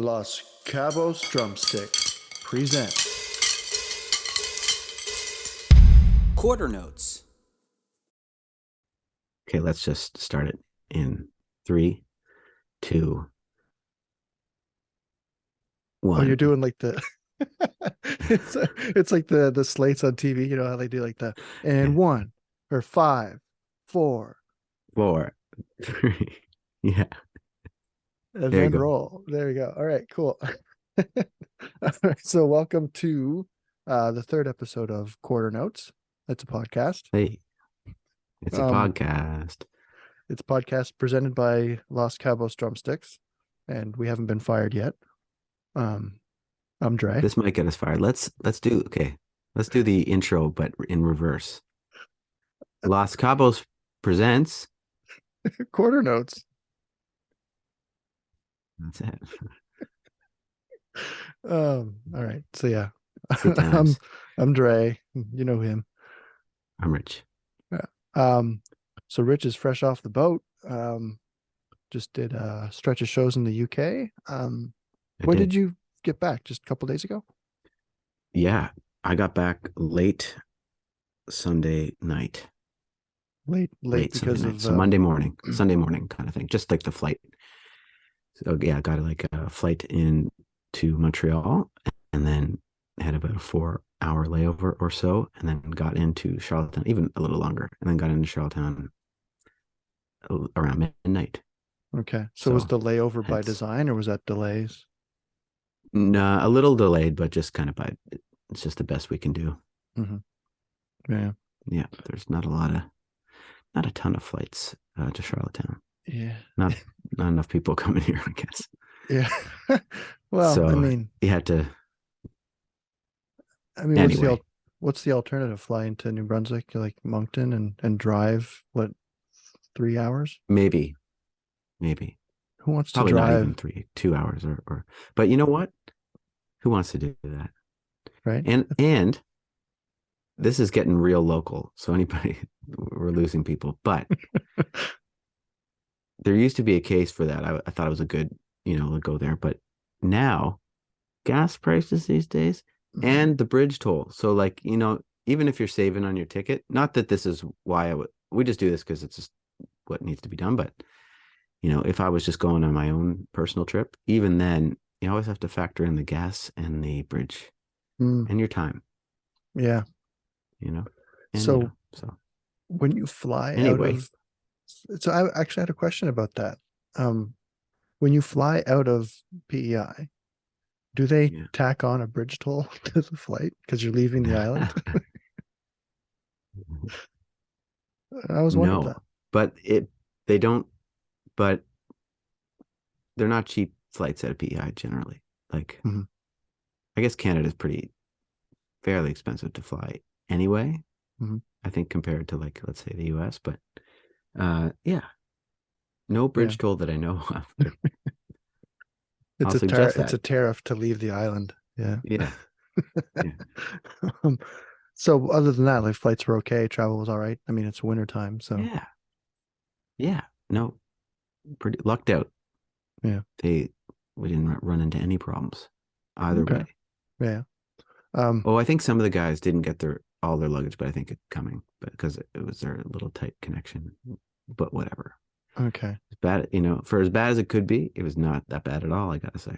Los Cabos Drumsticks present Quarter notes. Okay, let's just start it in 3, 2, 1. Oh, you're doing like the it's like the slates on TV, you know how they do like the and 1 or 5, 4, 4, 3. Yeah, and there you then go. roll. There you go. All right, cool. All right, so welcome to the third episode of Quarter Notes. It's a podcast. Hey, it's a podcast. It's a podcast presented by Los Cabos Drumsticks, and we haven't been fired yet. I'm Dre. This might get us fired. Let's do the intro, but in reverse. Los Cabos presents. Quarter Notes. That's it. All right. So yeah, Good times. I'm Dre. You know him. I'm Rich. So Rich is fresh off the boat. Just did a stretch of shows in the UK. When did you get back? Just a couple days ago? Yeah, I got back late Sunday night. Late because Sunday night. of So Sunday morning kind of thing. Just like the flight. So yeah, I got like a flight in to Montreal and then had about a 4-hour layover or so, and then got into Charlottetown, even a little longer, and then got into Charlottetown around midnight. Okay. So was the layover by design or was that delays? No, a little delayed, but just kind of it's just the best we can do. Mm-hmm. Yeah. Yeah. There's not a ton of flights to Charlottetown. Yeah. Not enough people coming here, I guess. Yeah. Well, so I mean, you had to. Anyway. What's the alternative? Fly into New Brunswick, like Moncton, and drive what, 3 hours? Maybe. Who wants Probably to drive? not even 2 hours or. But you know what? Who wants to do that? Right. And this is getting real local. So we're losing people. But there used to be a case for that. I thought it was a good, to go there. But now, gas prices these days and the bridge toll. So like, even if you're saving on your ticket, not that this is why we just do this because it's just what needs to be done. But, if I was just going on my own personal trip, even then, you always have to factor in the gas and the bridge and your time. Yeah. And, so when you fly out of, so I actually had a question about that. When you fly out of PEI, do they tack on a bridge toll to the flight because you're leaving the island? I was wondering that. But they don't. But they're not cheap flights out of PEI generally. Like, I guess Canada's fairly expensive to fly anyway. I think compared to like, let's say the US, but yeah, no bridge toll that I know of. It's a tariff to leave the island. Yeah. So other than that, like flights were okay, travel was all right. I mean, it's winter time, so yeah, no, pretty lucked out. Yeah, we didn't run into any problems either way. Yeah. I think some of the guys didn't get all their luggage, but I think it's coming, but because it was their little tight connection. But whatever. Okay. It's bad, for as bad as it could be, it was not that bad at all, I gotta say.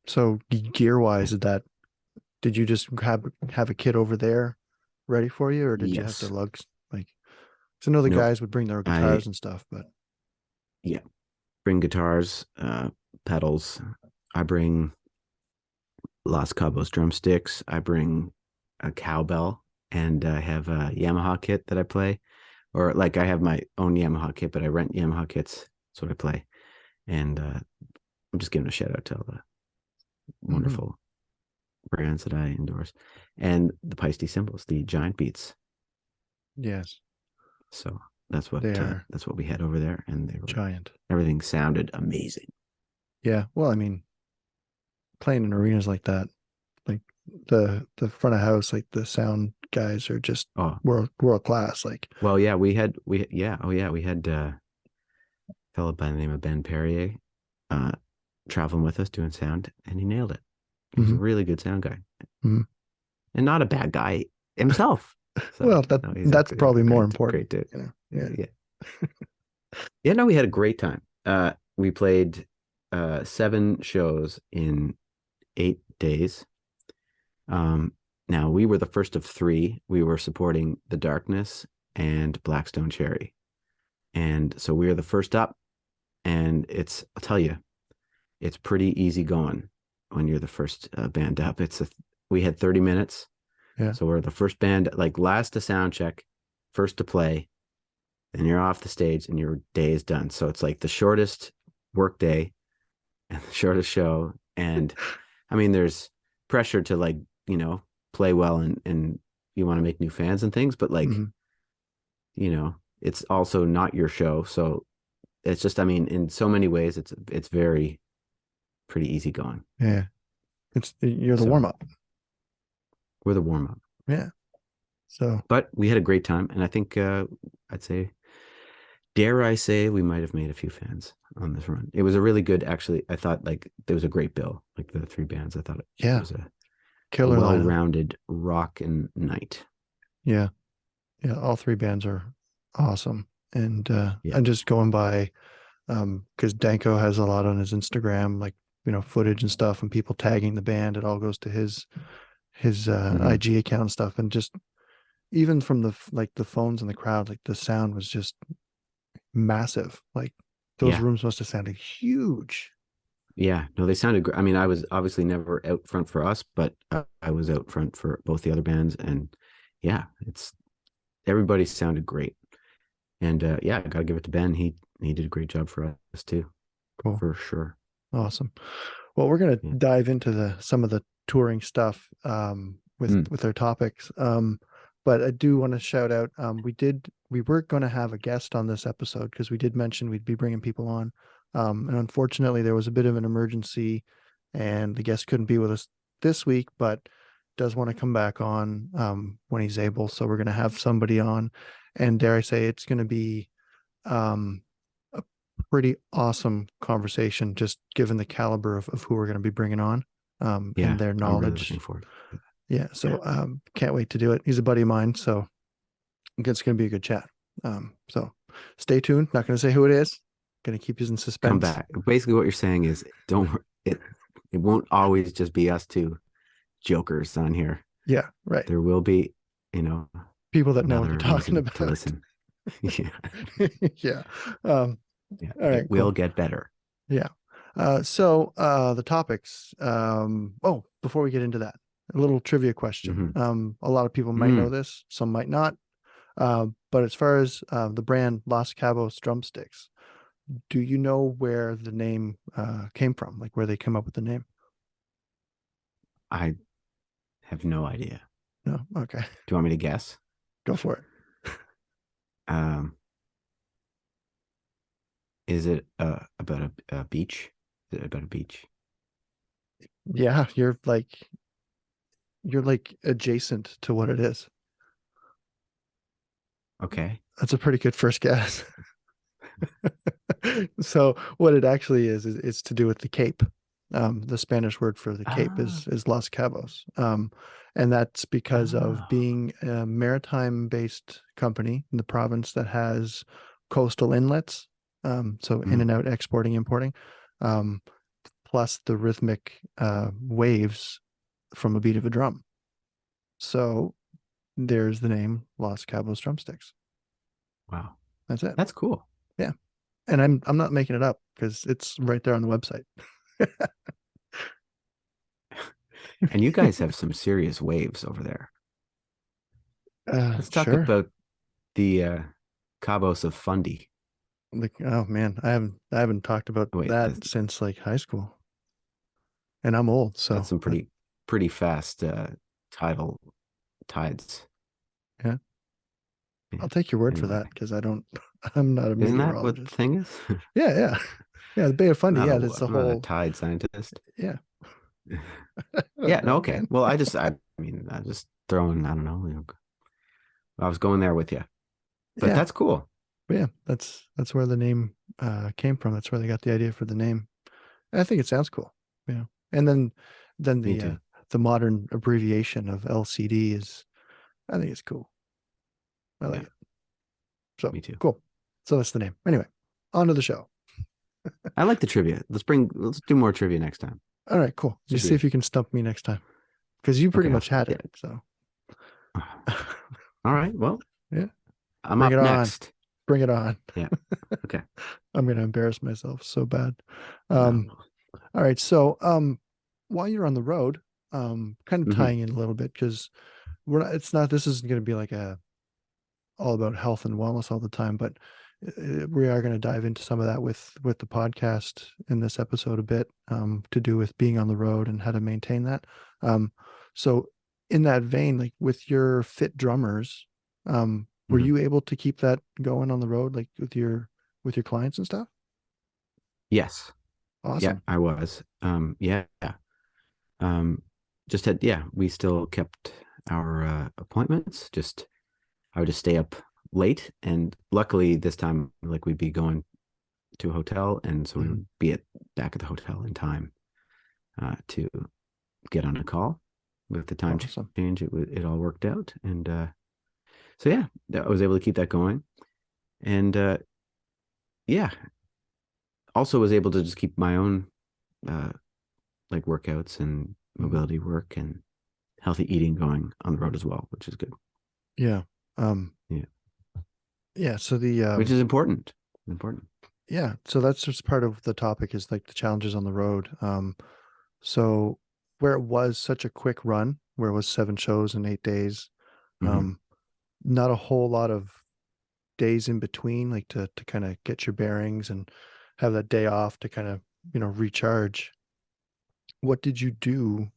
So gear wise, did you just have a kit over there ready for you, or did you have to lug like? So I know the guys would bring their guitars and stuff, but bring guitars, pedals. I bring Los Cabos drumsticks. I bring a cowbell, and I have a Yamaha kit that I play, or like I have my own Yamaha kit, but I rent Yamaha kits. That's what I play, and I'm just giving a shout out to all the wonderful brands that I endorse, and the Peisty cymbals, the giant beats. Yes. So that's what we had over there, and they were giant. Everything sounded amazing. Yeah. Well, I mean, playing in arenas like that, like the front of house, like the sound guys are just world class. Like, well, yeah, we had a fellow by the name of Ben Perrier traveling with us doing sound, and he nailed it. He's a really good sound guy, Mhm. and not a bad guy himself. So, Well, no, that's probably more important. great dude. You know? Yeah. Yeah, no, we had a great time. We played 7 shows in 8 days. Now we were the first of 3. We were supporting The Darkness and Blackstone Cherry. And so we were the first up, and I'll tell you, it's pretty easy going when you're the first band up. We had 30 minutes. Yeah. So we're the first band, like last to sound check, first to play, then you're off the stage and your day is done. So it's like the shortest work day and the shortest show. And I mean, there's pressure to like, play well and you want to make new fans and things, but like, it's also not your show. So it's just, I mean, in so many ways, it's very pretty easy going. Yeah. You're the warm up. We're the warm up. Yeah. So, but we had a great time. And I think, dare I say, we might have made a few fans on this run. It was a really good, actually, I thought like there was a great bill, like the 3 bands. I thought it was a killer, well-rounded rock and night. Yeah. Yeah. All 3 bands are awesome. And I'm just going by, because Danko has a lot on his Instagram, like, footage and stuff, and people tagging the band. It all goes to his IG account and stuff. And just even from the phones in the crowd, like the sound was just massive. Like those rooms must have sounded huge. Yeah, no, they sounded great. I mean, I was obviously never out front for us, but I was out front for both the other bands, and yeah, everybody sounded great. And I gotta give it to Ben. He did a great job for us too. Cool, for sure. Awesome. Well, we're gonna dive into some of the touring stuff with our topics. But I do want to shout out. We were going to have a guest on this episode because we did mention we'd be bringing people on. And unfortunately, there was a bit of an emergency, and the guest couldn't be with us this week, but does want to come back on when he's able. So we're going to have somebody on, and dare I say, it's going to be a pretty awesome conversation, just given the caliber of who we're going to be bringing on and their knowledge. I'm really looking forward. Yeah, so can't wait to do it. He's a buddy of mine, so it's going to be a good chat. So stay tuned. Not going to say who it is. Going to keep you in suspense. Come back. Basically, what you're saying is, it won't always just be us 2 jokers on here. Yeah, right. There will be, people that know what they're talking about. To listen. Yeah. All right. It will get better. Yeah. So the topics. Before we get into that, a little trivia question. A lot of people might know this, some might not. But as far as the brand Los Cabos Drumsticks, do you know where the name came from? Like where they came up with the name? I have no idea. No? Okay. Do you want me to guess? Go for it. Is it about a beach? Is it about a beach? Yeah, you're like adjacent to what it is. Okay. That's a pretty good first guess. So what it actually is it's to do with the Cape. The Spanish word for the Cape is Los Cabos. And that's because of being a maritime based company in the province that has coastal inlets. So in and out, exporting, importing, plus the rhythmic waves from a beat of a drum. So there's the name Los Cabos Drumsticks. Wow. That's it. That's cool. Yeah. And I'm not making it up because it's right there on the website. And you guys have some serious waves over there. Let's talk about the Cabos of Fundy. Like, oh man, I haven't talked about that since like high school. And I'm old, so that's some pretty fast tidal tides. Yeah. I'll take your word for that because I'm not a meteorologist. Isn't that what the thing is? Yeah. The Bay of Fundy. Yeah, that's the whole. I'm not a tide scientist. Yeah. Yeah. No. Okay. Well, I just throwing. I don't know. I was going there with you, but that's cool. But yeah, that's where the name came from. That's where they got the idea for the name. I think it sounds cool. Yeah. And then Me too. the modern abbreviation of LCD is, I think it's cool. I like Yeah, it. So me too. cool. So that's the name. Anyway, on to the show. I like the trivia. Let's do more trivia next time. All right, cool. Should Just be see if you can stump me next time. Because you pretty okay. much had Yeah. it. So All right. Well, yeah. I'm Bring up it on. next. Bring it on. Yeah. Okay. I'm gonna embarrass myself so bad. No. All right. So while you're on the road, kind of Hmm. tying in a little bit, because it's not, this isn't gonna be like a all about health and wellness all the time, but we are going to dive into some of that with the podcast in this episode a bit, to do with being on the road and how to maintain that. So in that vein, like with your fit drummers, were Hmm. you able to keep that going on the road, like with your clients and stuff? Yes. Yeah, Awesome. I was. Yeah. Um, just had, yeah, we still kept our appointments. Just, I would just stay up late. And luckily this time, like we'd be going to a hotel. And so we Mhm. would be back at the hotel in time to get on a call with the time Awesome. change. It all worked out. And so, yeah, I was able to keep that going. And yeah, also was able to just keep my own uh, like workouts and Mhm. mobility work and healthy eating going on the road as well, which is good. Yeah. Um, Yeah. yeah. So the Which is important. Important. yeah. So that's just part of the topic, is like the challenges on the road. So where it was such a quick run, where it was 7 shows in 8 days, Hmm. um, not a whole lot of days in between, like to kind of get your bearings and have that day off to kind of, recharge. What did you do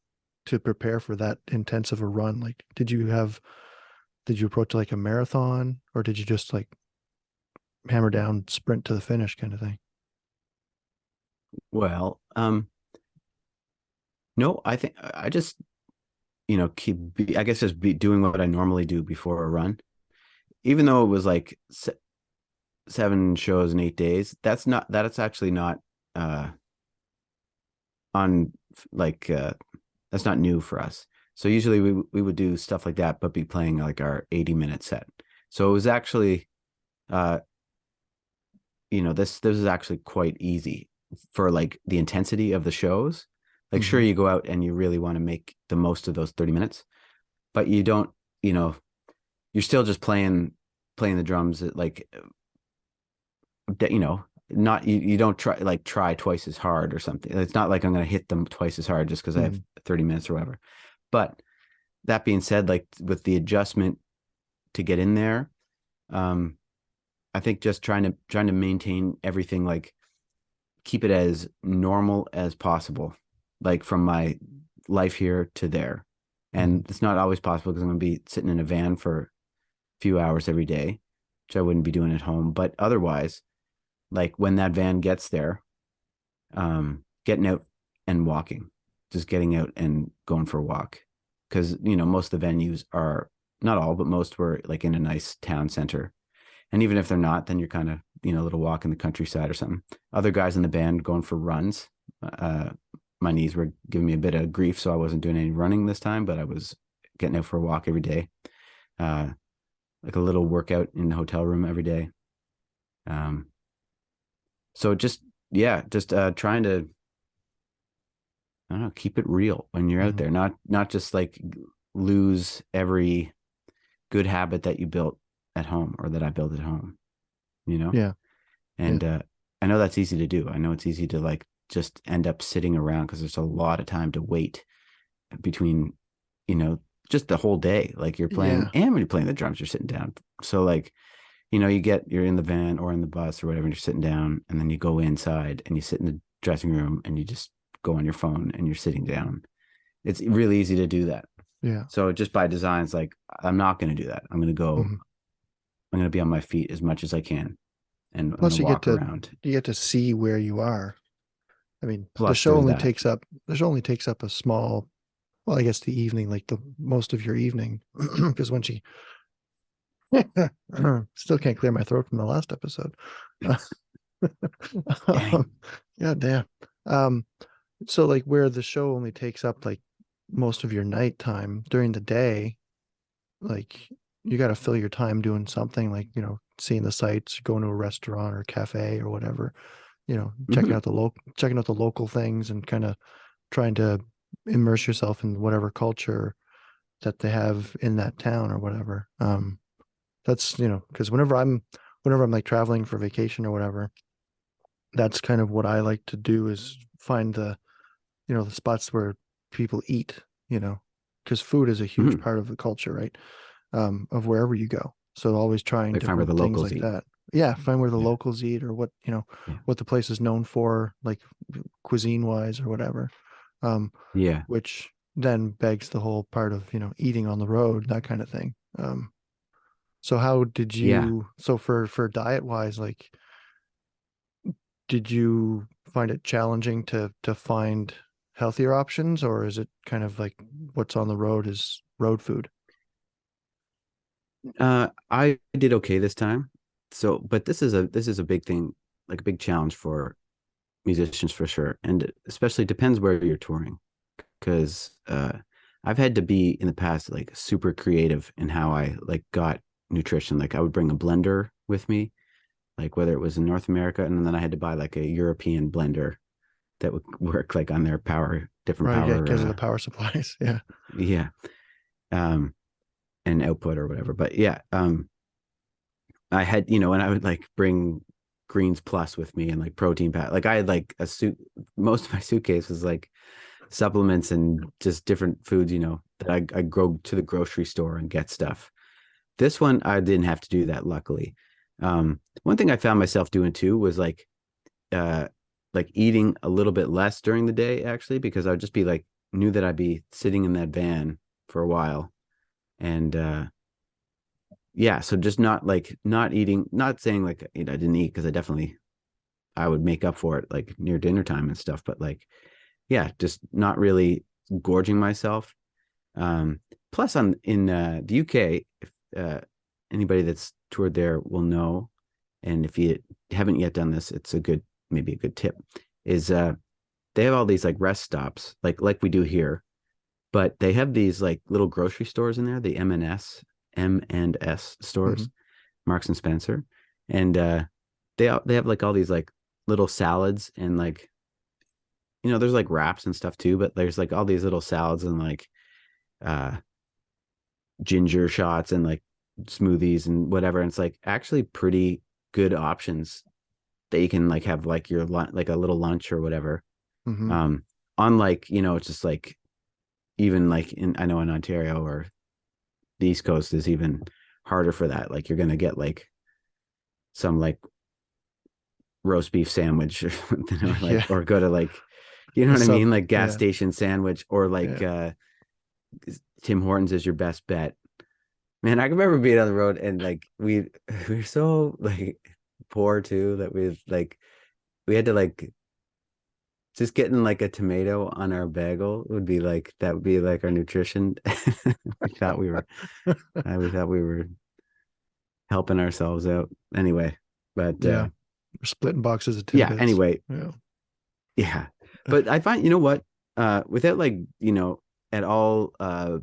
to prepare for that intense of a run? Like, did you approach like a marathon, or did you just like hammer down, sprint to the finish kind of thing? Well, no, I think I just, I guess just be doing what I normally do before a run, even though it was like 7 shows in 8 days. That's actually not uh on like that's not new for us. So usually we would do stuff like that, but be playing like our 80-minute set. So it was actually uh this is actually quite easy for like the intensity of the shows. Like sure, Hmm. you go out and you really want to make the most of those 30 minutes, but you don't, you know, you're still just playing the drums at like not you don't try twice as hard or something. It's not like I'm going to hit them twice as hard just because I have Hmm. 30 minutes or whatever. But that being said, like with the adjustment to get in there, um, I think just trying to maintain everything, like keep it as normal as possible, like from my life here to there. Hmm. And it's not always possible because I'm going to be sitting in a van for a few hours every day, which I wouldn't be doing at home. But otherwise, like when that van gets there, getting out and walking, just getting out and going for a walk. Because, most of the venues are, not all, but most were like in a nice town center. And even if they're not, then you're kind of, a little walk in the countryside or something. Other guys in the band going for runs. Uh, my knees were giving me a bit of grief, so I wasn't doing any running this time, but I was getting out for a walk every day. Uh, like a little workout in the hotel room every day. Um, so just, yeah, just trying to, I don't know, keep it real when you're out Hmm. there, not just like lose every good habit that you built at home or that I built at home, you know? Yeah. Yeah. And I know that's easy to do. I know it's easy to like just end up sitting around because there's a lot of time to wait between, you know, just the whole day. Like you're playing, Yeah. and when you're playing the drums, you're sitting down. So like, you're in the van or in the bus or whatever, and you're sitting down, and then you go inside and you sit in the dressing room and you just go on your phone and you're sitting down. It's really easy to do that. Yeah. So just by design, it's like, I'm not going to do that. Hmm. I'm going to be on my feet as much as I can, and I'm going to Plus walk around. you get to see where you are. I mean, Plus, there's that. the show only takes up a small, well, I guess the evening, like the most of your evening, because when she still can't clear my throat from the last episode. Dang. Yeah, damn. Um, so like where the show only takes up like most of your nighttime during the day, like you got to fill your time doing something like, seeing the sights, going to a restaurant or cafe or whatever, Hmm. checking out the local things and kind of trying to immerse yourself in whatever culture that they have in that town or whatever. That's, because whenever I'm like traveling for vacation or whatever, that's kind of what I like to do is find the spots where people eat, because food is a huge Hmm. part of the culture, right? Of wherever you go. So always trying Like find where different the things locals like eat. that. Yeah, find where the Yeah. locals eat or Yeah. what the place is known for, like cuisine wise or whatever. Um, Yeah. which then begs the whole part of, eating on the road, that kind of thing. So how did Yeah. you, so for diet wise, like, did you find it challenging to find healthier options, or is it kind of like what's on the road is road food? I did okay this time. So, but this is a big thing, like a big challenge for musicians for sure, and especially depends where you're touring, because I've had to be in the past like super creative in how I like got nutrition. Like I would bring a blender with me, like whether it was in North America, and then I had to buy like a European blender that would work like on their different Right, yeah, power. because of the power supplies. Yeah. Yeah, um, and output or whatever. But yeah, I had, and I would like bring greens plus with me and like protein pat. Like I had like a suit. Most of my suitcase was like supplements and just different foods, that I go to the grocery store and get stuff. This one, I didn't have to do that, luckily. One thing I found myself doing too was uh, like eating a little bit less during the day, actually, because I would just be like, knew that I'd be sitting in that van for a while. And, yeah, so just not eating, not saying like, I didn't eat because I would make up for it like near dinner time and stuff, but like, yeah, just not really gorging myself. Um, Plus, on in the UK, if anybody that's toured there will know, and if you haven't yet done this, it's maybe a good tip. Is they have all these like rest stops, like we do here, but they have these like little grocery stores in there, the M&S Hmm. stores, Marks and Spencer, and they have like all these like little salads and like there's like wraps and stuff too, but there's like all these little salads and like uh ginger shots and like smoothies and whatever. And it's like actually pretty good options that you can like have like your like a little lunch or whatever. Hmm. Um, Unlike, it's just like even like I know in Ontario or the East Coast is even harder for that. Like you're gonna get like some like roast beef sandwich or something, or like Yeah. or go to like A what I sub. mean, like gas Yeah. station sandwich, or like Yeah. Tim Hortons is your best bet. Man, I can remember being on the road and like we were so like poor too that we had to like just getting like a tomato on our bagel would be like that would be like our nutrition. we thought we were we thought we were helping ourselves out anyway. But Yeah. We're splitting boxes of yeah, tidbits. anyway, Yeah. yeah. But I find, what, without like, at all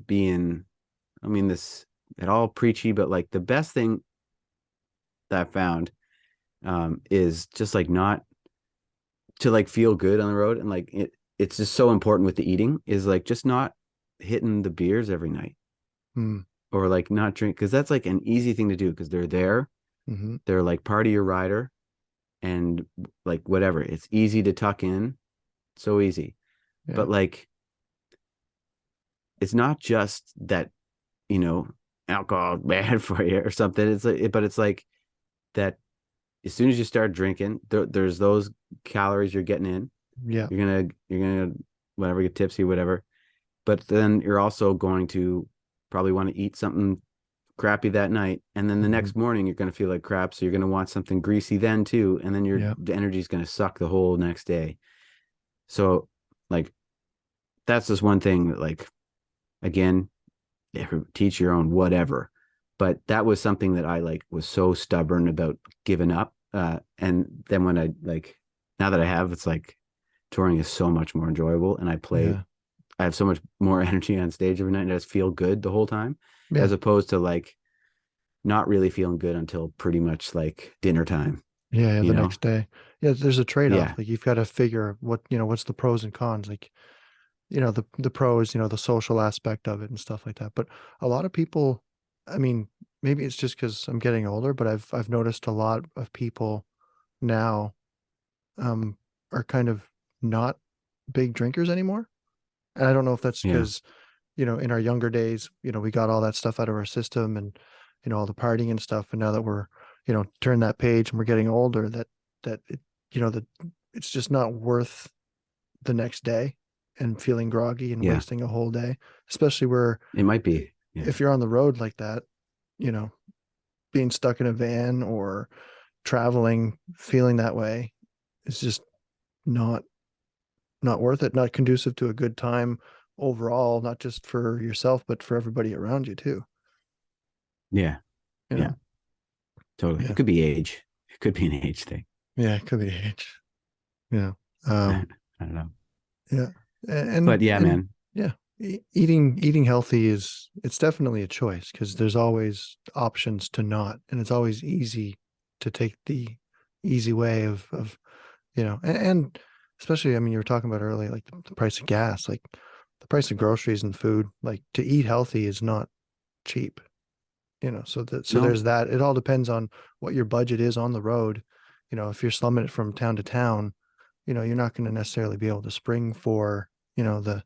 being, I mean this at all preachy, but like the best thing that I found is just like not to like feel good on the road, and like it's just so important with the eating is like just not hitting the beers every night, Hmm. or like not drink, because that's like an easy thing to do because they're there, Hmm. they're like part of your rider, and like whatever, it's easy to tuck in, so easy. Yeah. But like it's not just that, you know alcohol is bad for you or something. It's like, but it's like that as soon as you start drinking, there's those calories you're getting in. Yeah. You're gonna whatever, get tipsy, whatever. But then you're also going to probably want to eat something crappy that night, and then the Hmm. next morning you're going to feel like crap, so you're going to want something greasy then too, and then Yeah. the energy is going to suck the whole next day. So like that's just one thing that, like, again, teach your own whatever. But that was something that I like was so stubborn about giving up. And then when I like now that I have, it's like touring is so much more enjoyable, and I have so much more energy on stage every night, and I just feel good the whole time, Yeah. as opposed to like not really feeling good until pretty much like dinner time, Yeah, you the know? next day. Yeah, there's a trade-off. Yeah. Like you've got to figure what's the pros and cons. Like, the pros, the social aspect of it and stuff like that. But a lot of people, I mean, maybe it's just because I'm getting older, but I've noticed a lot of people now um are kind of not big drinkers anymore. And I don't know if that's Yeah. because, in our younger days, we got all that stuff out of our system and, all the partying and stuff. And now that we're, turn that page and we're getting older, that it, that it's just not worth the next day and feeling groggy and Yeah. wasting a whole day, especially where It might be. Yeah. if you're on the road like that, you know, being stuck in a van or traveling, feeling that way is just not not worth it, not conducive to a good time overall, not just for yourself, but for everybody around you too. Yeah. You Yeah. know? Totally. It Yeah. could be age. It could be an age thing. Yeah. It could be age. Yeah. I Um, don't know. yeah. But yeah, And man. yeah, eating healthy it's definitely a choice because there's always options to not, and it's always easy to take the easy way of, and especially, I mean, you were talking about earlier, like the price of gas, like the price of groceries and food, like to eat healthy is not cheap. So No. there's that. It all depends on what your budget is on the road. If you're slumming it from town to town, you're not going to necessarily be able to spring for, the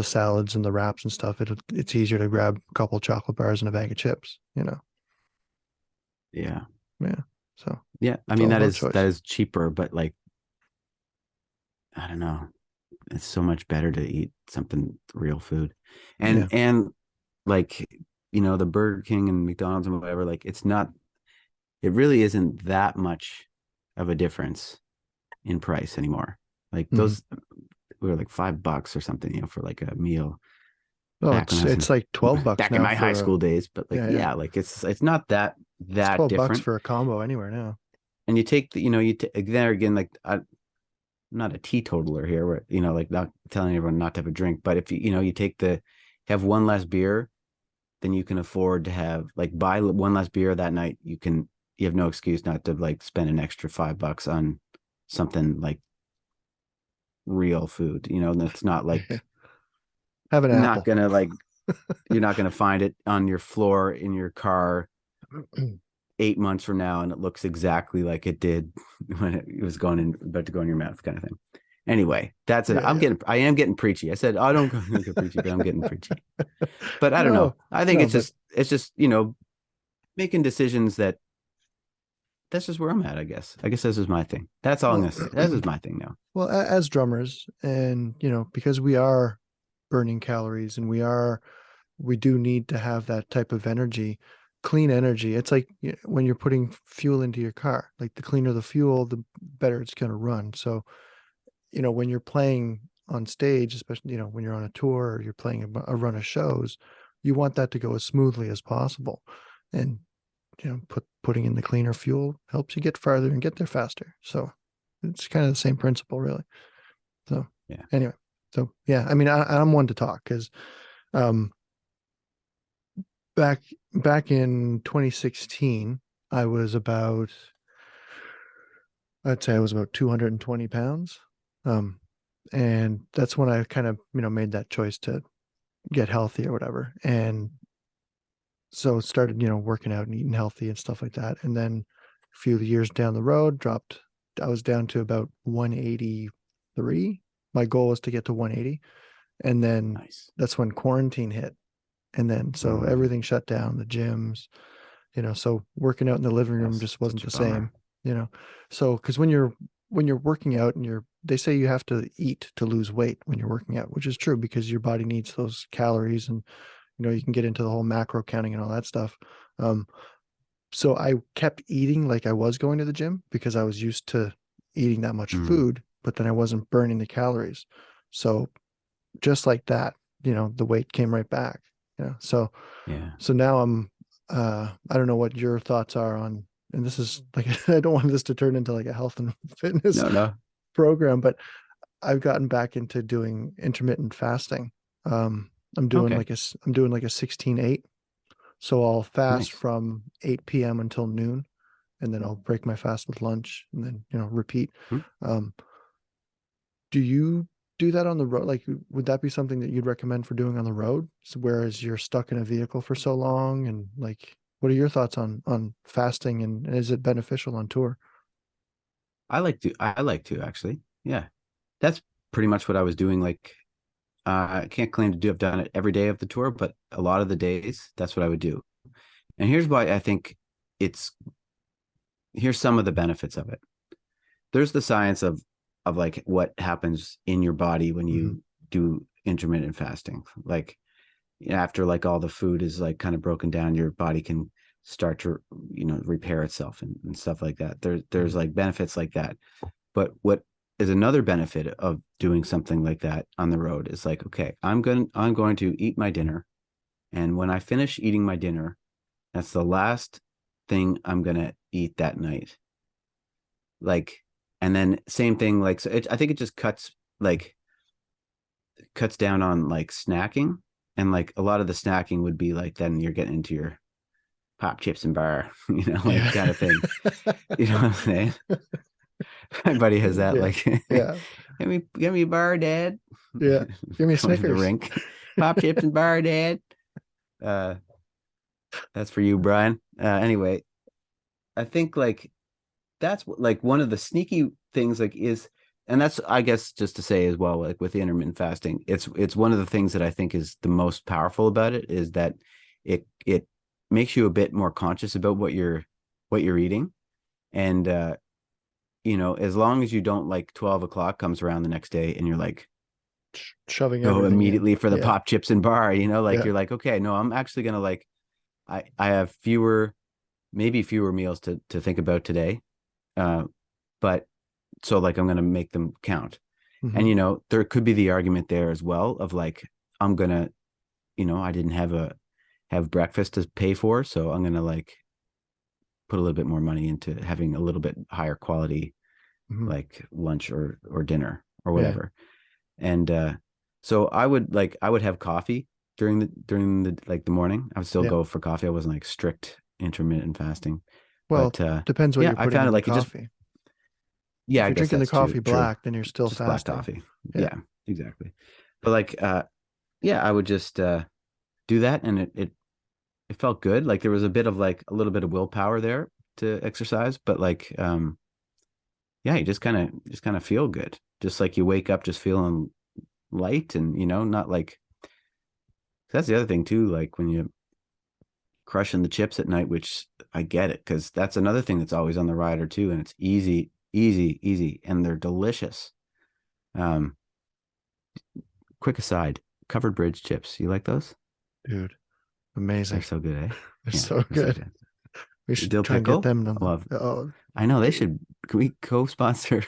salads and the wraps and stuff. It's easier to grab a couple chocolate bars and a bag of chips. Yeah. Yeah. So Yeah. I it's mean, all that about is choice. cheaper, but like, I don't know. It's so much better to eat something real food. Yeah. And like, the Burger King and McDonald's and whatever, like it really isn't that much of a difference in price anymore. Like Hmm. those we were like $5 or something, for like a meal Oh, back when I was it's in like $12 back in now my high for school days. But like, yeah, yeah. yeah, like it's not It's that $12 different. for a combo anywhere now. And you take there again, like I'm not a teetotaler here, where like not telling everyone not to have a drink, but if you take have one less beer, then you can afford to have like buy one less beer that night. You have no excuse not to like spend an extra $5 on something like real food. That's not Yeah. like Have an not apple. gonna like you're not gonna find it on your floor in your car 8 months from now, and it looks exactly like it did when it was going in about to go in your mouth, kind of thing. Anyway, that's it. Yeah, yeah. I am getting preachy. I said I don't get preachy, but I'm getting preachy. But I don't know. No, I think no, but it's just making decisions that's just where I'm at, I guess. I guess this is my thing. That's all I'm well, gonna say. This is my thing now. well, as drummers, and because we are burning calories and we do need to have that type of energy, clean energy. It's like when you're putting fuel into your car, like the cleaner the fuel, the better it's going to run. So, when you're playing on stage, especially, when you're on a tour or you're playing a run of shows, you want that to go as smoothly as possible. And, putting in the cleaner fuel helps you get farther and get there faster. So it's kind of the same principle, really. So Yeah. anyway, so yeah, I mean, I'm one to talk because, um, back back in 2016, I was about I'd say I was about 220 pounds. Um, and that's when I kind of, made that choice to get healthy or whatever. And so started, working out and eating healthy and stuff like that. And then a few years down the road, I was down to about 183. My goal was to get to 180. And then Nice. that's when quarantine hit. And then so Mm, everything shut down, the gyms, so working out in the living room that's just wasn't such a the bummer. same, you know. So because when you're working out and they say you have to eat to lose weight when you're working out, which is true because your body needs those calories and you can get into the whole macro counting and all that stuff. Um, so I kept eating like I was going to the gym because I was used to eating that much Mm, food, but then I wasn't burning the calories. So just like that, the weight came right back. So yeah. now I don't know what your thoughts are on, and this is like I don't want this to turn into like a health and fitness No, no. program, but I've gotten back into doing intermittent fasting. I'm doing Okay, like I'm doing like a 16/8. So I'll fast nice. from 8 p.m. until noon, and then I'll break my fast with lunch, and then repeat. Hmm. Um, do you do that on the road? Like, would that be something that you'd recommend for doing on the road? So whereas you're stuck in a vehicle for so long, and like, what are your thoughts on fasting, and is it beneficial on tour? I like to actually. Yeah. That's pretty much what I was doing. Like, I can't claim to have done it every day of the tour, but a lot of the days, that's what I would do. And here's why I think it's here's some of the benefits of it. There's the science of like what happens in your body when Hmm. you do intermittent fasting. Like after like all the food is like kind of broken down, your body can start to repair itself and stuff like that. There's Hmm. like benefits like that. But what is another benefit of doing something like that on the road is like, okay, I'm going to eat my dinner. And when I finish eating my dinner, that's the last thing I'm gonna eat that night. Like, and then same thing, like so I think it just cuts down on like snacking. And like a lot of the snacking would be like then you're getting into your pop chips and bar, like Yeah. kind of thing. You know what I'm saying? My buddy has that Yeah. like Yeah. give me a bar, Dad. Yeah. Give me a Going to the Snickers. rink. Pop chips and bar, Dad. Uh that's for you, Brian. Anyway, I think like that's like one of the sneaky things like is and that's I guess just to say as well, like with the intermittent fasting, it's one of the things that I think is the most powerful about it is that it makes you a bit more conscious about what you're eating. And as long as you don't like 12 o'clock comes around the next day and you're like Shoving go everything in. immediately for the Yeah. pop chips and bar, like Yeah. you're like, okay, no, I'm actually gonna like I have maybe fewer meals to think about today. But so like I'm gonna make them count. Hmm. And there could be the argument there as well of like I'm gonna, I didn't have breakfast to pay for, so I'm gonna like put a little bit more money into having a little bit higher quality Hmm. like lunch or dinner or Yeah. whatever. And so I would have coffee during the like the morning. I would still Yeah. go for coffee. I wasn't like strict intermittent fasting. Well, But depends what yeah, you're I putting found in it the like it just coffee. yeah, If I you're guess drinking the that's true. coffee True. black, then you're still Just black fasting. coffee. Yeah. Yeah, exactly. But like yeah, I would just do that and it felt good. Like there was a bit of like a little bit of willpower there to exercise, but like yeah, you just kind of feel good. Just like you wake up just feeling light and not like that's the other thing too, like when you crushing the chips at night, which I get it because that's another thing that's always on the rider too, and it's easy, easy, easy, and they're delicious. Um, quick aside, covered bridge chips. You like those? Dude, They're amazing. so good, eh? They're Yeah, so they're so good. good. We should Dill try and get pickle. them I on love. the. Oh. I know they should. Can we co-sponsor?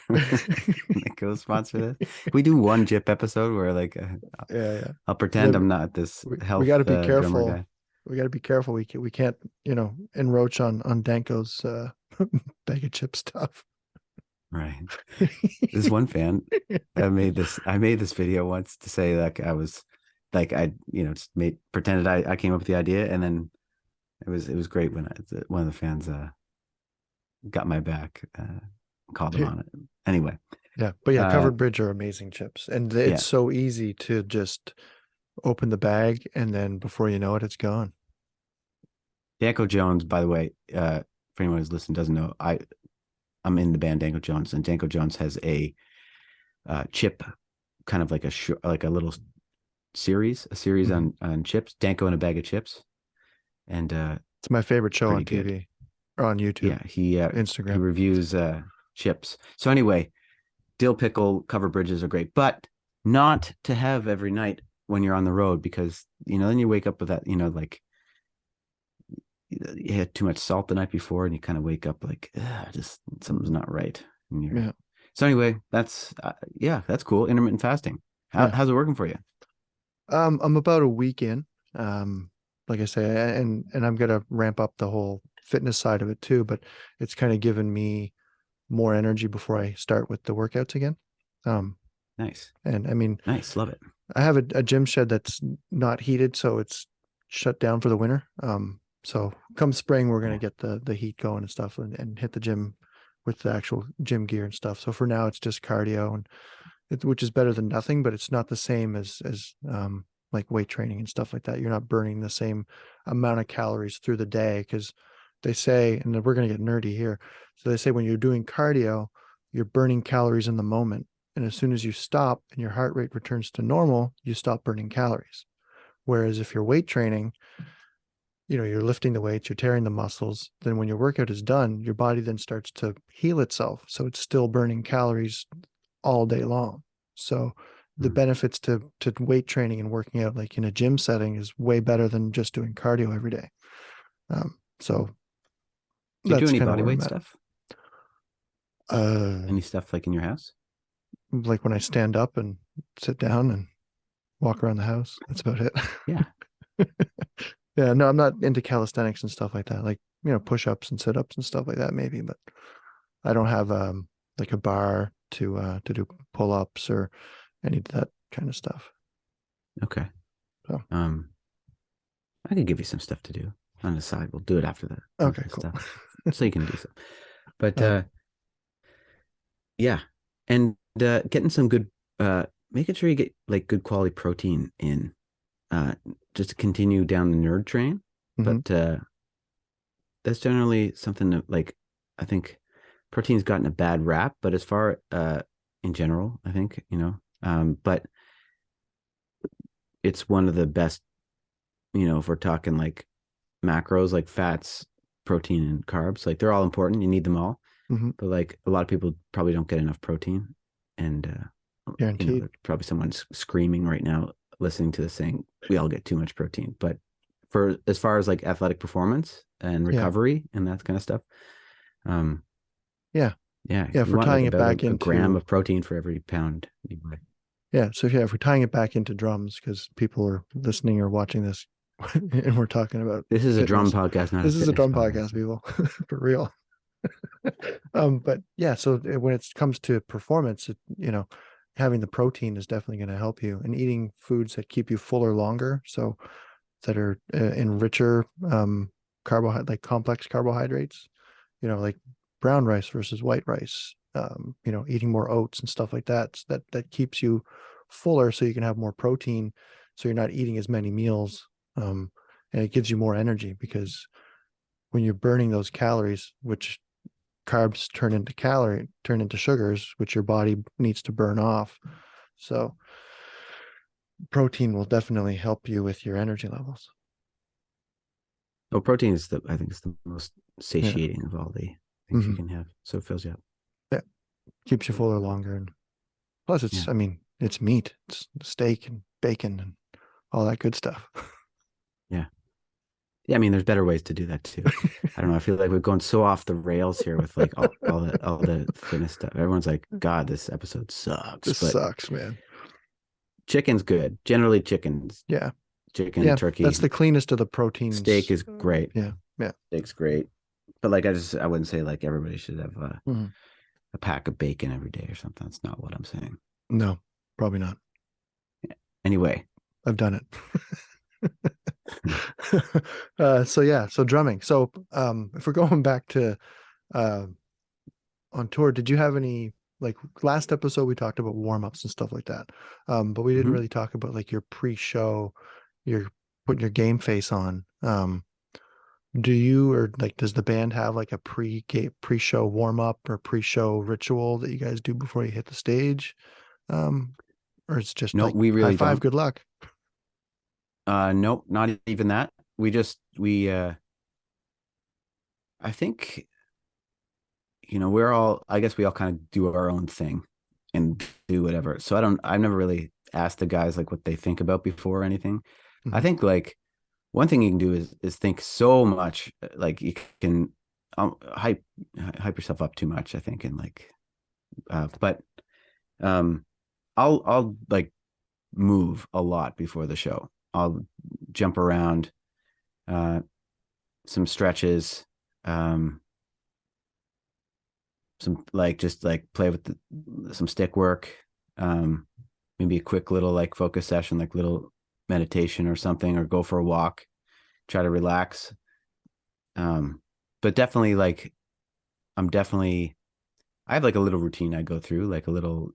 Co-sponsor this? Can we do one Jip episode where like Yeah, yeah. I'll pretend Then I'm not this we got to health be drummer careful. guy. We got to be careful. We can't, encroach on Danko's bag of chip stuff. Right. This one fan, I made this video once to say like I was like I just made pretended I came up with the idea, and then it was great when one of the fans got my back, called them on it. Anyway, Yeah, but yeah, uh Covered Bridge are amazing chips, and it's yeah, so easy to just open the bag, and then before you know it, it's gone. Danko Jones, by the way, for anyone who's listened doesn't know, I'm in the band Danko Jones, and Danko Jones has a chip, kind of like like a little a series Mhm. on chips, Danko and a bag of chips, and It's my favorite show pretty on good. TV or on YouTube, Yeah, he Instagram. reviews chips. So anyway, dill pickle cover bridges are great, but not to have every night when you're on the road because then you wake up with that like you had too much salt the night before and you kind of wake up like just something's not right. And Yeah, so anyway, that's yeah, that's cool. Intermittent fasting. yeah. How's it working for you? I'm about a week in. Like I say, and I'm gonna ramp up the whole fitness side of it too, but it's kind of given me more energy before I start with the workouts again. Um, Nice. And I mean, Nice. Love it. I have a gym shed that's not heated, so it's shut down for the winter. So come spring, we're gonna get the heat going and stuff, and hit the gym with the actual gym gear and stuff. So for now, it's just cardio, and which is better than nothing, but it's not the same as like weight training and stuff like that. You're not burning the same amount of calories through the day, because they say, and we're gonna get nerdy here. So they say when you're doing cardio, you're burning calories in the moment. And as soon as you stop and your heart rate returns to normal, you stop burning calories. Whereas if you're weight training, you're lifting the weights, you're tearing the muscles. Then when your workout is done, your body then starts to heal itself. So it's still burning calories all day long. So the benefits to weight training and working out like in a gym setting is way better than just doing cardio every day. So do you do that's any kind of body where weight I'm at. stuff? Uh, Any stuff like in your house? like when I stand up and sit down and walk around the house, that's about it. Yeah. Yeah, no, I'm not into calisthenics and stuff like that. Like, push-ups and sit-ups and stuff like that, maybe, but I don't have like a bar to do pull-ups or any of that kind of stuff. Okay. So I could give you some stuff to do on the side. We'll do it after the okay, cool. stuff, so you can do some. But Um, yeah, and getting some good, making sure you get like good quality protein in, just to continue down the nerd train. mhm. But that's generally something that, like, I think protein's gotten a bad rap, but as far in general, I think, but it's one of the best, if we're talking like macros, like fats, protein, and carbs, like they're all important. You need them all. Mhm. But like a lot of people probably don't get enough protein. And Guaranteed. there's probably someone screaming right now listening to this saying we all get too much protein. But for as far as like athletic performance and Yeah. recovery and that kind of stuff, Yeah. yeah, Yeah. If you we're want like tying it about back a gram into, of protein for every pound you weigh. yeah. So yeah, if we're tying it back into drums, because people are listening or watching this and we're talking about This is a drum fitness. podcast, not a This is a fitness drum podcast. podcast, people, for real. But yeah, so when it comes to performance, having the protein is definitely going to help you, and eating foods that keep you fuller longer. So that are in richer carbohydrate, like complex carbohydrates, like brown rice versus white rice, eating more oats and stuff like that. So that keeps you fuller so you can have more protein. So you're not eating as many meals. And it gives you more energy, because when you're burning those calories, which carbs turn into sugars, which your body needs to burn off. So protein will definitely help you with your energy levels. Well, protein is I think it's the most Yeah. satiating of all the things you Mhm. can have. So it fills you up. Yeah. Keeps you fuller longer. And plus Yeah. I mean, it's meat, it's steak and bacon and all that good stuff. Yeah. Yeah, I mean, there's better ways to do that too. I don't know. I feel like we're going so off the rails here with like all the fitness stuff. Everyone's like, God, this episode sucks. This But sucks, man. chicken's good. Generally, chicken's Yeah. chicken, Yeah. turkey, That's the cleanest of the steak proteins. is great. Yeah. Yeah. Steak's great. But like, I wouldn't say like everybody should have Mhm. a pack of bacon every day or something. That's not what I'm saying. No, probably not. Anyway, I've done it. So yeah, so drumming. So if we're going back to uh on tour, did you have any, like, last episode we talked about warm-ups and stuff like that, but we didn't mhm. really talk about like your pre-show, you're putting your game face on. Do you, or like, does the band have like a pre-show warm-up or pre-show ritual that you guys do before you hit the stage, um or it's just No, like we high really five, don't. good luck? Nope, not even that. We I think, I guess we all kind of do our own thing and do whatever. So I've never really asked the guys like what they think about before or anything. I Mhm. think like one thing you can do is think so much, like you can hype yourself up too much, I think. And like, but um, I'll like move a lot before the show. I'll jump around, uh, some stretches, um, some like just like play with some stick work, maybe a quick little like focus session, like little meditation or something, or go for a walk, try to relax. But definitely like I have like a little routine I go through, like a little,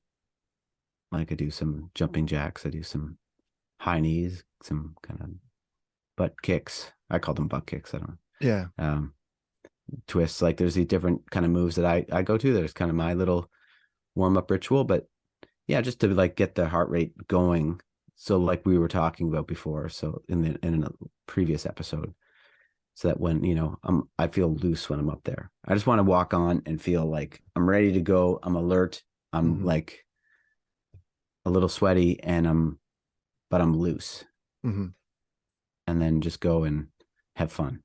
like I do some jumping jacks, I do some high knees, some kind of butt kicks. I call them butt kicks. I don't know. Yeah. Twists. Like there's these different kind of moves that I go to. There's kind of my little warm up ritual, but yeah, just to like get the heart rate going. So like we were talking about before, so in a previous episode, so that when, I feel loose when I'm up there. I just want to walk on and feel like I'm ready to go. I'm alert. I'm like a little sweaty but I'm loose. And then just go and have fun.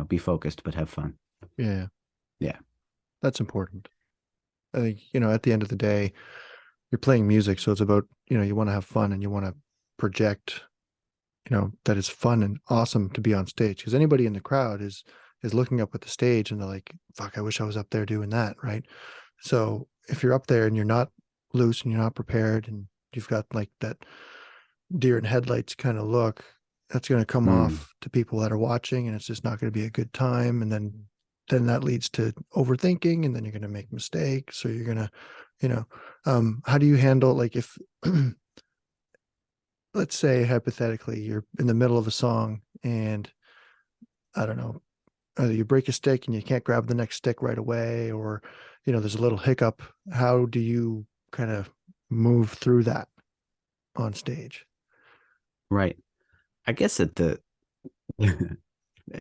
Be focused, but have fun. Yeah. Yeah. That's important. I think, at the end of the day, you're playing music. So it's about, you want to have fun and you want to project, that it's fun and awesome to be on stage, because anybody in the crowd is looking up at the stage and they're like, fuck, I wish I was up there doing that. Right. So if you're up there and you're not loose and you're not prepared and you've got like that deer in headlights kind of look, that's going to come off to people that are watching, and it's just not going to be a good time. And then that leads to overthinking, and then you're going to make mistakes. So you're going to, how do you handle, like, if let's say hypothetically you're in the middle of a song and I don't know, either you break a stick and you can't grab the next stick right away, or, there's a little hiccup. How do you kind of move through that on stage? Right. I guess at the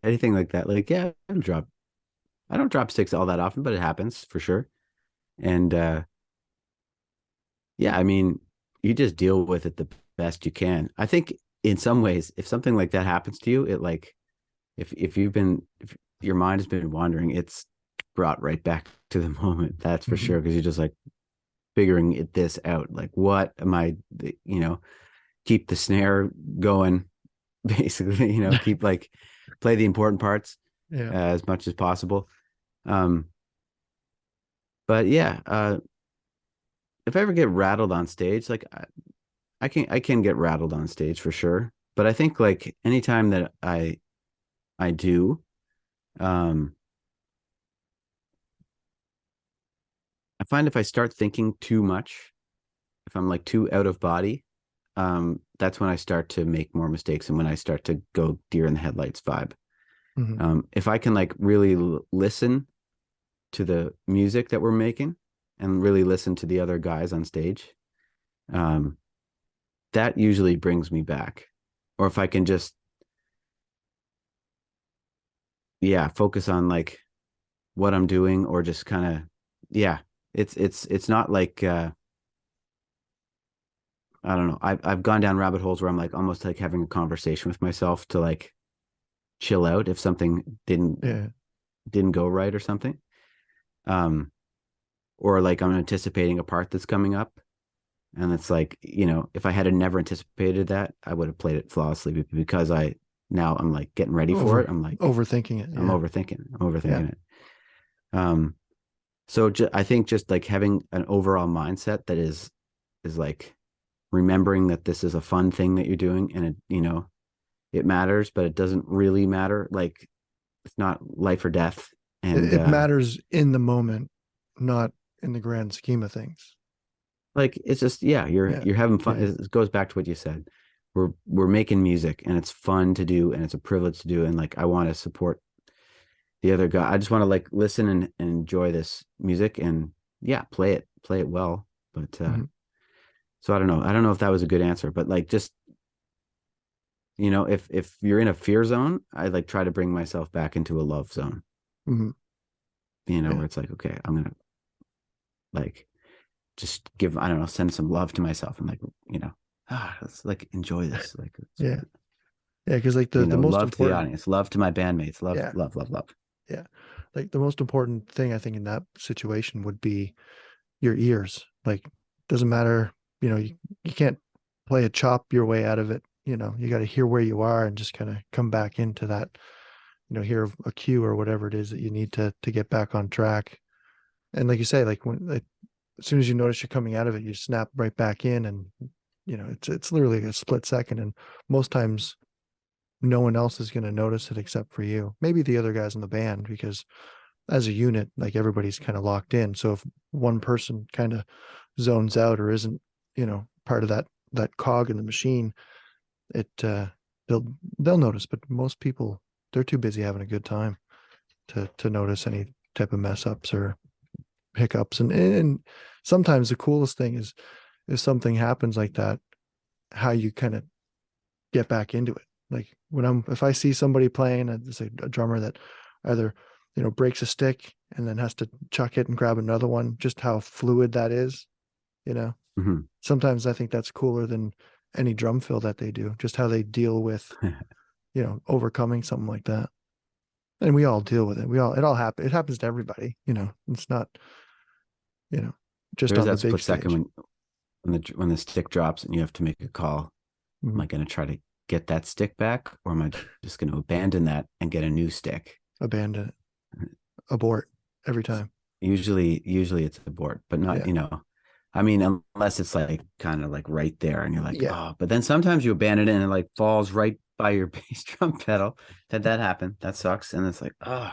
anything like that, like, yeah, I don't drop sticks all that often, but it happens for sure. And yeah, I mean, you just deal with it the best you can. I think in some ways, if something like that happens to you, it like if your mind has been wandering, it's brought right back to the moment. That's for sure, because you're just like figuring this out. Like, what am I, keep the snare going, basically, keep like play the important parts as much as possible. But yeah, if I ever get rattled on stage, like I can get rattled on stage for sure. But I think like anytime that I do, I find if I start thinking too much, if I'm like too out of body, that's when I start to make more mistakes, and when I start to go deer in the headlights vibe. If I can like really listen to the music that we're making and really listen to the other guys on stage, that usually brings me back. Or if I can just, focus on like what I'm doing, or just kind of, it's not like, I don't know. I've gone down rabbit holes where I'm like almost like having a conversation with myself to like chill out if something didn't go right or something. Or like I'm anticipating a part that's coming up, and it's like, if I had never anticipated that, I would have played it flawlessly, because I'm like getting ready for it. I'm like overthinking it. I'm overthinking it. So I think just like having an overall mindset that is like remembering that this is a fun thing that you're doing, and it matters, but it doesn't really matter. Like, it's not life or death. And it matters in the moment, not in the grand scheme of things. Like, it's just, you're having fun. It goes back to what you said. We're making music, and it's fun to do, and it's a privilege to do. And like, I want to support the other guy. I just want to like listen and enjoy this music, and play it well. But so I don't know if that was a good answer, but like, just, if you're in a fear zone, I like try to bring myself back into a love zone. Where it's like, okay, I'm gonna like just I don't know, send some love to myself, and like, let's like enjoy this. Like, because like the most love important to the audience, love to my bandmates, love. Yeah, like the most important thing I think in that situation would be your ears. Like, doesn't matter, you can't play a chop your way out of it. You got to hear where you are and just kind of come back into that, hear a cue or whatever it is that you need to get back on track. And like you say, like when as soon as you notice you're coming out of it, you snap right back in, and it's literally a split second. And most times no one else is going to notice it except for you. Maybe the other guys in the band, because as a unit, like everybody's kind of locked in. So if one person kind of zones out or isn't, part of that cog in the machine, it they'll notice. But most people, they're too busy having a good time to notice any type of mess ups or hiccups. And sometimes the coolest thing is if something happens like that, how you kind of get back into it. Like if I see somebody playing, it's a drummer that either breaks a stick and then has to chuck it and grab another one, just how fluid that is. Mhm. Sometimes I think that's cooler than any drum fill that they do, just how they deal with overcoming something like that. And we all deal with it. It happens to everybody. It's not just There's on the that big split second stage. when the stick drops and you have to make a call. Mhm. Am I going to try to get that stick back, or am I just going to abandon that and get a new stick? Abandon it, abort every time. Usually it's abort, but not, Yeah. I mean, unless it's like kind of like right there and you're like, Yeah. oh, but then sometimes you abandon it and it like falls right by your bass drum pedal. That happened. That sucks. And it's like, oh,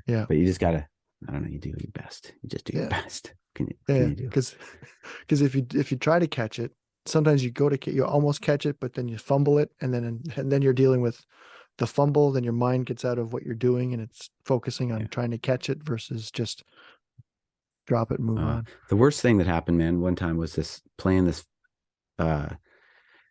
Yeah. but you just gotta, I don't know, you do your best. You just do your Yeah. best. What can Yeah. you do? Because if you try to catch it, sometimes you almost catch it, but then you fumble it, and then you're dealing with the fumble. Then your mind gets out of what you're doing, and it's focusing Yeah. on trying to catch it versus just drop it and move on. The worst thing that happened, man, one time was playing this uh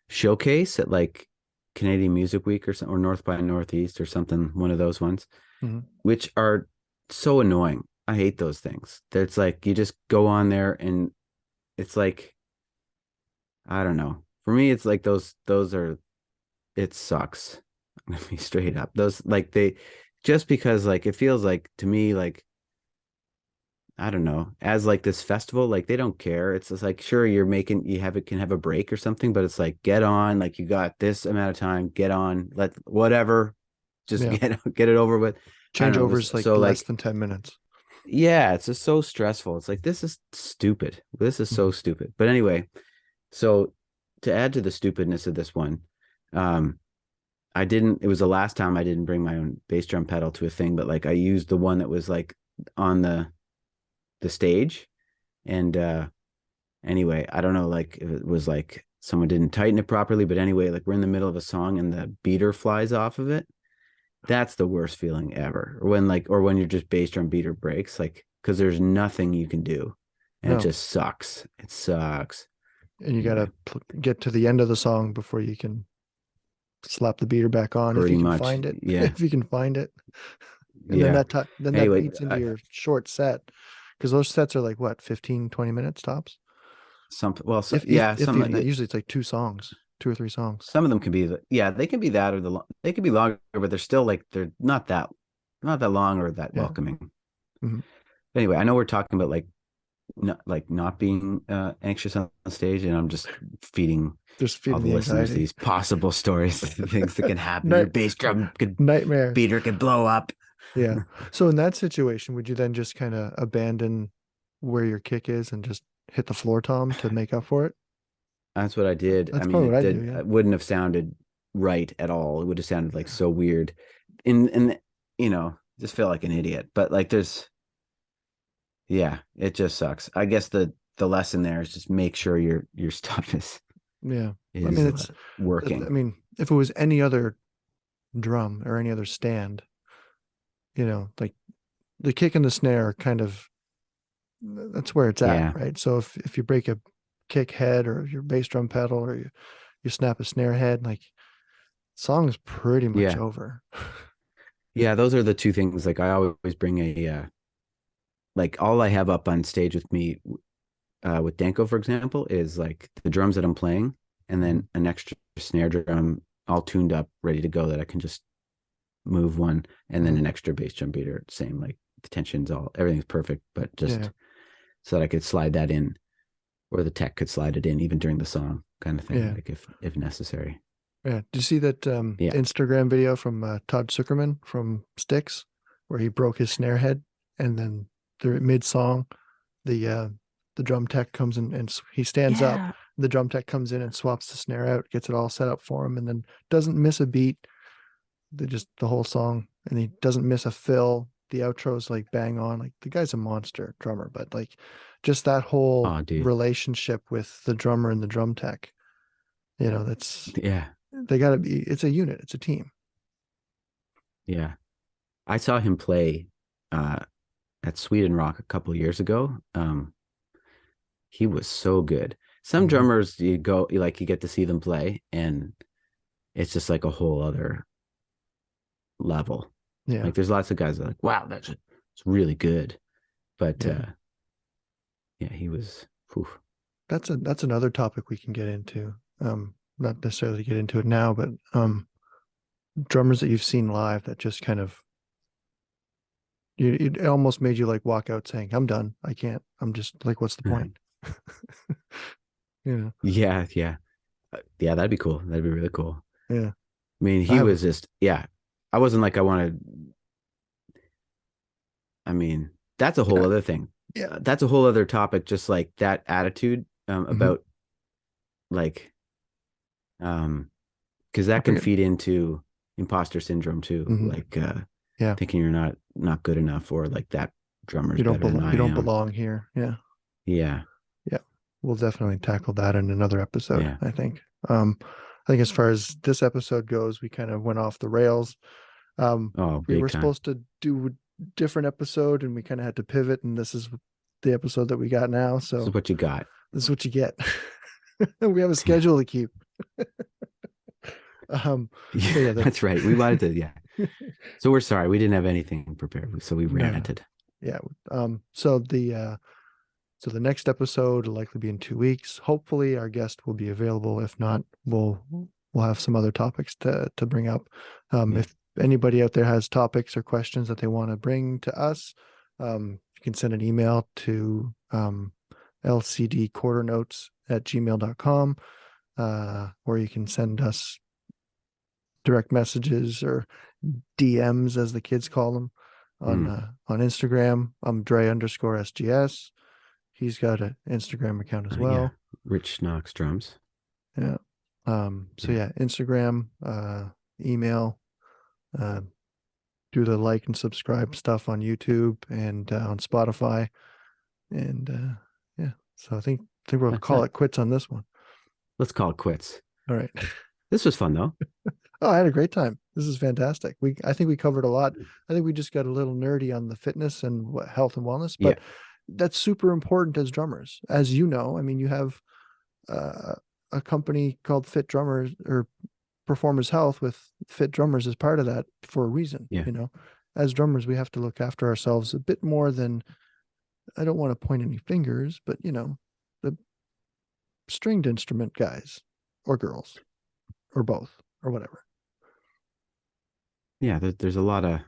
showcase at like Canadian Music Week or North by Northeast or something, one of those ones, Mhm. which are so annoying. I hate those things. It's like you just go on there and it's like, I don't know. For me, it's like it sucks. I'm gonna be straight up. Those like just because like it feels like to me like I don't know, as like this festival, like they don't care. It's just like, sure, can have a break or something, but it's like, get on, like you got this amount of time, get on, let whatever, just Yeah. get it over with. I don't know. It was Changeovers like so less like, than 10 minutes. yeah, it's just so stressful. It's like, this is stupid. This is so Mhm. stupid. But anyway, so to add to the stupidness of this one, um, it was the last time I didn't bring my own bass drum pedal to a thing, but like I used the one that was like on the stage. And anyway, I don't know like if it was like someone didn't tighten it properly, but anyway, like we're in the middle of a song and the beater flies off of it. That's the worst feeling ever. Or when your just bass drum beater breaks, like because there's nothing you can do. And it No. just sucks. It sucks. And you got Anyway, to get to the end of the song before you can slap the beater back on, if you pretty can much. find it. Yeah. If you can find it. And then Yeah. that Anyway, eats into your short set, because those sets are like what, 15, 20 minutes tops. Some Even that, usually it's like two or three songs. some of them can be they can be that they can be longer, but they're still like they're not that long or that Yeah. welcoming. Mhm. Anyway, I know we're talking about not being anxious on stage, and I'm just feeding Just all feeding the the listeners anxiety. these possible stories, things that can happen. Your Night bass drum nightmare. beater could blow up. Yeah. So in that situation, would you then just kind of abandon where your kick is and just hit the floor tom to make up for it? That's what I did. I That's mean, probably what I do. Yeah. it wouldn't have sounded right at all. It would have sounded like so weird, and just feel like an idiot. But like, yeah, it just sucks. I guess the lesson there is just make sure your stuff Yeah. I is mean, I working. mean, if it was any other drum or any other stand, like the kick and the snare are kind of, that's where it's at, Yeah, right? So if you break a kick head or your bass drum pedal, or you snap a snare head, like, song's pretty much yeah, over. yeah. Those are the two things. Like, I always bring like all I have up on stage with me with Danko, for example, is like the drums that I'm playing, and Mhm. then an extra snare drum all tuned up, ready to go that I can just move one, and then Mhm. an extra bass drum beater, same like the tensions, everything's perfect, but Yeah. just so that I could slide that in, or the tech could slide it in even during the song, kind of thing, Yeah. like if necessary. Yeah. Did you see that Yeah. Instagram video from Todd Zuckerman from Styx, where he broke his snare head, and then they're mid song, the uh, the the drum tech comes in and he stands up. The drum tech comes in and swaps the snare out, gets it all set up for him, and then doesn't miss a beat. The whole song, and he doesn't miss a fill. The outro's like bang on. Like the guy's a monster drummer, but like just that whole relationship with the drummer and the drum tech, that's they gotta be. It's a unit. It's a team. Yeah, I saw him play at Sweden Rock a couple years ago. He was so good. Some drummers you get to see them play and it's just like a whole other level. Yeah. Like there's lots of guys that are like, wow, it's really good. But he was That's another topic we can get into. Not necessarily get into it now, but drummers that you've seen live that just kind of it almost made you like walk out saying, I'm done. I can't. I'm just like, what's the point? Yeah, that'd be cool. That'd be really cool. Yeah. I mean, he was just I wasn't like I wanted. I mean, that's a whole other thing. Yeah, that's a whole other topic. Just like that attitude about like because that can feed into imposter syndrome too. Like thinking you're not good enough, or like that drummer's you don't better than I you don't am. belong here. Yeah. We'll definitely tackle that in another episode. I think as far as this episode goes, we kind of went off the rails. We were supposed to do a different episode and we kind of had to pivot, and this is the episode that we got now. So this is what you got. This is what you get. We have a schedule to keep. That's right. We wanted to, So we're sorry. We didn't have anything prepared. So we ranted. Yeah. So the next episode will likely be in 2 weeks. Hopefully our guest will be available. If not, we'll have some other topics to bring up. If anybody out there has topics or questions that they want to bring to us, you can send an email to lcdquarternotes@gmail.com, or you can send us direct messages or DMs, as the kids call them, on Instagram. I'm Dre_SGS. He's got an Instagram account as well. Rich Knox Drums. Yeah. Instagram, email, do the like and subscribe stuff on YouTube and on Spotify. And so I think we'll call it quits on this one. Let's call it quits. All right. This was fun though. Oh, I had a great time. This is fantastic. I think we covered a lot. I think we just got a little nerdy on the fitness and health and wellness, but that's super important as drummers. As you know, I mean, you have a company called Fit Drummers or Performers Health with Fit Drummers as part of that for a reason. As drummers, we have to look after ourselves a bit more than, I don't want to point any fingers, but the stringed instrument guys or girls or both or whatever. Yeah, there's a lot of,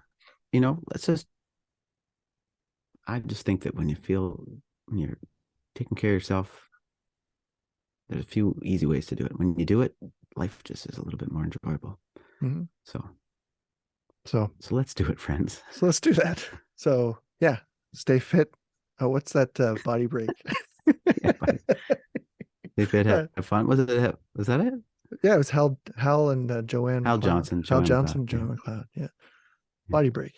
I just think that when you're taking care of yourself, there's a few easy ways to do it. When you do it, life just is a little bit more enjoyable. So let's do it, friends. So let's do that. So stay fit. Oh, what's that body break? Stay fit, have fun. Was that it? Yeah, it was Hal and Joanne. Hal McLeod. Johnson. Hal Johnson, Joanne McLeod. Yeah. Body break.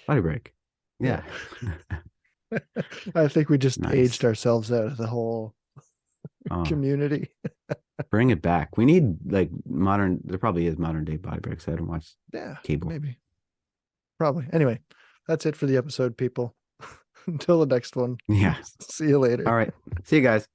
Yeah. I think we just aged ourselves out of the whole community. Bring it back. We need like there probably is modern day body breaks. I haven't watched cable. Maybe. Probably. Anyway, that's it for the episode, people. Until the next one. Yeah. See you later. All right. See you guys.